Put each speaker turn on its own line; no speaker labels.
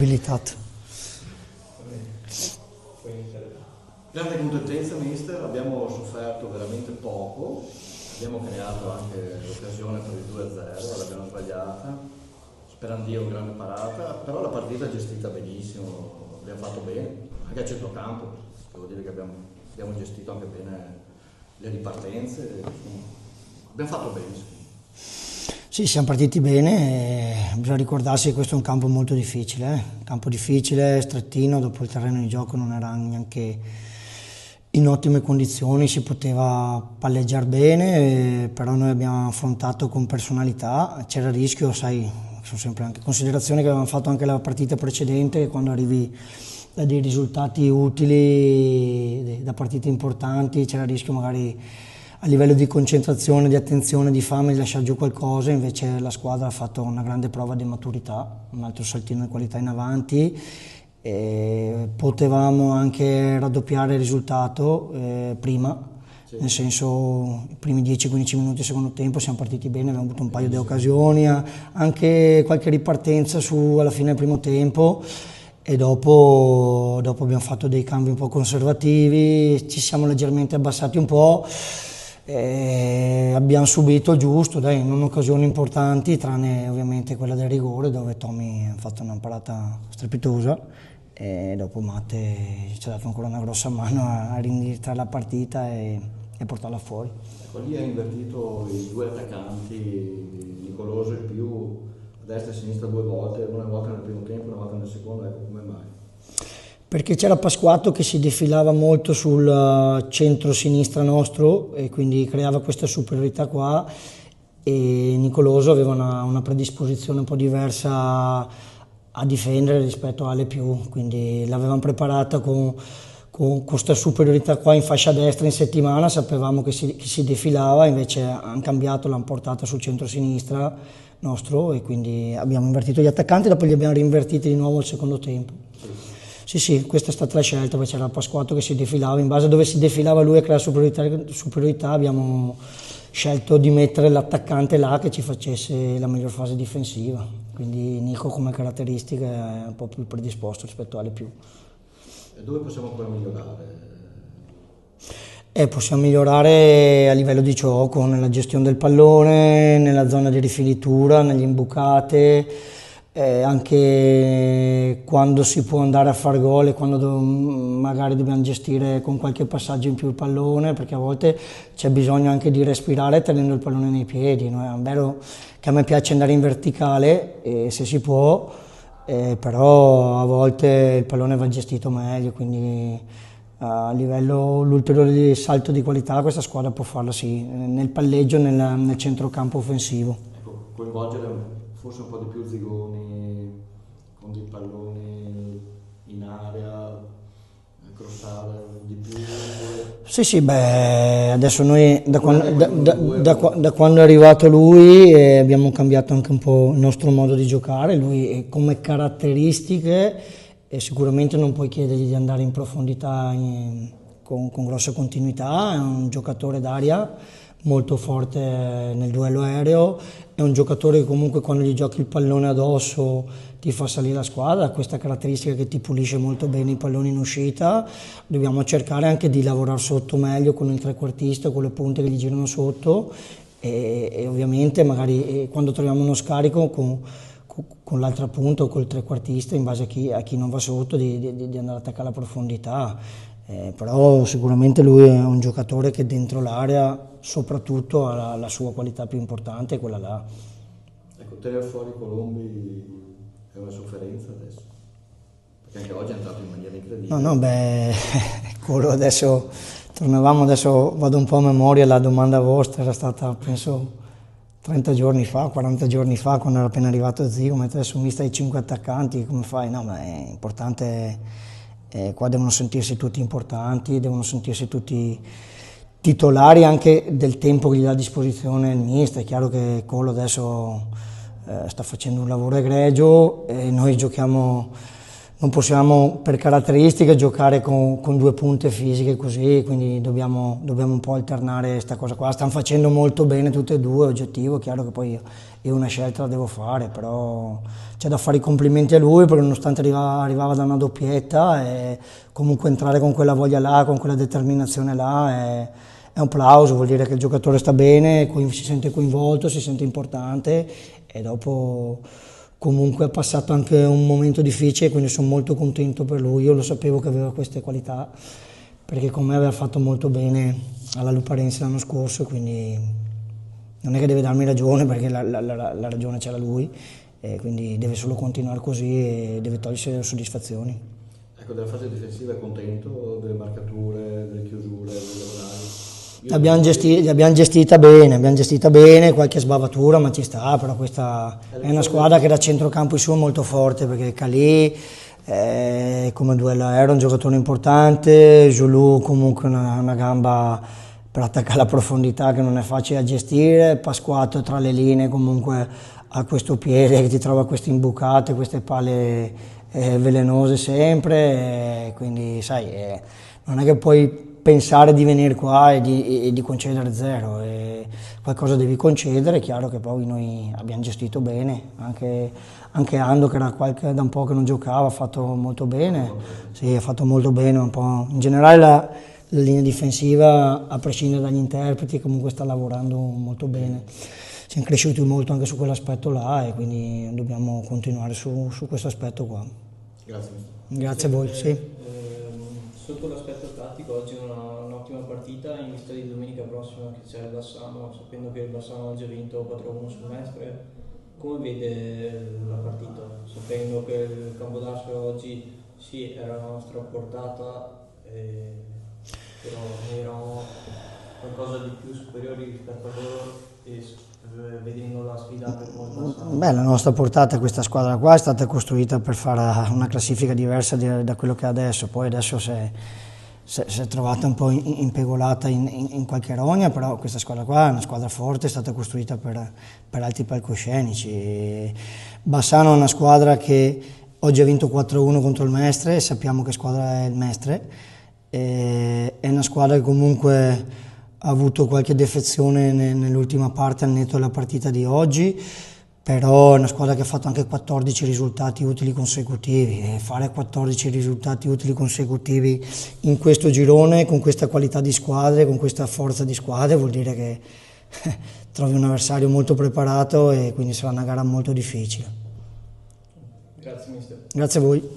abilitato.
Grande contentezza, mister, abbiamo sofferto veramente poco, abbiamo creato anche l'occasione per il 2-0, l'abbiamo sbagliata, Sperandio grande parata, però la partita è gestita benissimo, abbiamo fatto bene, anche a centrocampo, devo dire che abbiamo gestito anche bene le ripartenze, abbiamo fatto bene.
Sì, siamo partiti bene, bisogna ricordarsi che questo è un campo molto difficile, un campo difficile, strettino, dopo il terreno di gioco non era neanche in ottime condizioni, si poteva palleggiare bene, però noi abbiamo affrontato con personalità, c'era il rischio, sai, sono sempre anche considerazioni che avevamo fatto anche la partita precedente, quando arrivi da dei risultati utili, da partite importanti, c'era il rischio magari a livello di concentrazione, di attenzione, di fame, di lasciare giù qualcosa, invece la squadra ha fatto una grande prova di maturità, un altro saltino di qualità in avanti, e potevamo anche raddoppiare il risultato prima, sì. Nel senso i primi 10-15 minuti del secondo tempo siamo partiti bene, abbiamo avuto un paio di occasioni, anche qualche ripartenza alla fine del primo tempo, e dopo abbiamo fatto dei cambi un po' conservativi, ci siamo leggermente abbassati un po'. Abbiamo subito il giusto, non occasioni importanti, tranne ovviamente quella del rigore dove Tommy ha fatto una parata strepitosa e dopo Matte ci ha dato ancora una grossa mano a rindirizzare la partita e portarla fuori.
Ecco, lì ha invertito i due attaccanti, Nicoloso e più a destra e a sinistra due volte, una volta nel primo tempo e una volta nel secondo, ecco come mai?
Perché c'era Pasquato che si defilava molto sul centro-sinistra nostro e quindi creava questa superiorità qua, e Nicoloso aveva una predisposizione un po' diversa a difendere rispetto a Ale più, quindi l'avevamo preparata con questa superiorità qua in fascia destra in settimana, sapevamo che si defilava, invece hanno cambiato, l'hanno portata sul centro-sinistra nostro e quindi abbiamo invertito gli attaccanti, dopo li abbiamo rinvertiti di nuovo al secondo tempo. Sì, questa è stata la scelta, perché c'era Pasquato che si defilava, in base a dove si defilava lui a creare superiorità abbiamo scelto di mettere l'attaccante là che ci facesse la miglior fase difensiva, quindi Nico come caratteristiche è un po' più predisposto rispetto alle più.
E dove possiamo ancora migliorare?
Possiamo migliorare a livello di gioco, nella gestione del pallone, nella zona di rifinitura, negli imbucate, anche quando si può andare a far gol e quando magari dobbiamo gestire con qualche passaggio in più il pallone, perché a volte c'è bisogno anche di respirare tenendo il pallone nei piedi, no? È vero che a me piace andare in verticale, se si può, però a volte il pallone va gestito meglio, quindi a livello l'ulteriore salto di qualità questa squadra può farlo sì, nel palleggio, nel centrocampo offensivo.
Ecco, coinvolgere forse un po' di più Zigoni con dei palloni in area, crossare di più.
Sì, adesso noi da quando è arrivato lui abbiamo cambiato anche un po' il nostro modo di giocare, lui come caratteristiche sicuramente non puoi chiedergli di andare in profondità con grossa continuità, è un giocatore d'aria molto forte nel duello aereo, è un giocatore che comunque quando gli giochi il pallone addosso ti fa salire la squadra, ha questa caratteristica che ti pulisce molto bene i palloni in uscita. Dobbiamo cercare anche di lavorare sotto meglio con il trequartista, con le punte che gli girano sotto e ovviamente magari quando troviamo uno scarico con l'altra punta o col trequartista in base a chi non va sotto di andare ad attaccare la profondità. Però sicuramente lui è un giocatore che dentro l'area soprattutto ha la sua qualità più importante, quella là.
Ecco, tenere fuori Colombi è una sofferenza adesso, perché anche oggi è entrato in maniera incredibile.
Quello adesso tornavamo, adesso vado un po' a memoria, la domanda vostra era stata penso 30 giorni fa, 40 giorni fa, quando era appena arrivato Zigo, mentre adesso mi stai 5 attaccanti, come fai? No, ma è importante. Qua devono sentirsi tutti importanti, devono sentirsi tutti titolari anche del tempo che gli dà a disposizione il mister. È chiaro che Colo adesso sta facendo un lavoro egregio e noi giochiamo non possiamo per caratteristiche giocare con due punte fisiche così, quindi dobbiamo un po' alternare questa cosa qua. Stanno facendo molto bene tutte e due, oggettivo, è chiaro che poi io una scelta la devo fare, però c'è da fare i complimenti a lui perché nonostante arrivava da una doppietta e comunque entrare con quella voglia là, con quella determinazione là è un plauso, vuol dire che il giocatore sta bene, si sente coinvolto, si sente importante e dopo comunque ha passato anche un momento difficile, quindi sono molto contento per lui. Io lo sapevo che aveva queste qualità, perché con me aveva fatto molto bene alla Luparense l'anno scorso, quindi non è che deve darmi ragione, perché la ragione c'era lui, e quindi deve solo continuare così e deve togliersi le soddisfazioni.
Ecco, della fase difensiva è contento, delle marcature, delle chiusure, delle diagonali?
L'abbiamo gestita bene, qualche sbavatura, ma ci sta, però questa è una squadra che da centrocampo in su è molto forte, perché Calì come duello aereo è un giocatore importante, Giulù comunque una gamba per attaccare la profondità che non è facile da gestire, Pasquato tra le linee comunque ha questo piede che ti trova queste imbucate, queste palle velenose sempre, quindi sai, non è che puoi pensare di venire qua e di concedere zero, qualcosa devi concedere. È chiaro che poi noi abbiamo gestito bene, anche Ando che era da un po' che non giocava ha fatto molto bene, sì, ha fatto molto bene un po'. In generale la linea difensiva, a prescindere dagli interpreti, comunque sta lavorando molto bene, siamo cresciuti molto anche su quell'aspetto là e quindi dobbiamo continuare su questo aspetto qua.
Grazie.
Grazie a voi. Sì.
Sotto l'aspetto tattico, oggi è un'ottima partita in vista di domenica prossima che c'è il Bassano, sapendo che il Bassano oggi ha vinto 4-1 sul Mestre. Come vede la partita? Sapendo che il Campodarsio oggi sì era la nostra portata, però erano qualcosa di più superiori rispetto a loro e vedendo la sfida come il Bassano.
Beh, la nostra portata, questa squadra qua, è stata costruita per fare una classifica diversa da quello che è adesso. Poi adesso si è trovata un po' impegolata in qualche rogna, però questa squadra qua è una squadra forte, è stata costruita per alti palcoscenici. Bassano è una squadra che oggi ha vinto 4-1 contro il Mestre e sappiamo che squadra è il Mestre. È una squadra che comunque ha avuto qualche defezione nell'ultima parte al netto della partita di oggi, però è una squadra che ha fatto anche 14 risultati utili consecutivi, e fare 14 risultati utili consecutivi in questo girone, con questa qualità di squadre, con questa forza di squadre, vuol dire che trovi un avversario molto preparato e quindi sarà una gara molto difficile.
Grazie mister.
Grazie a voi.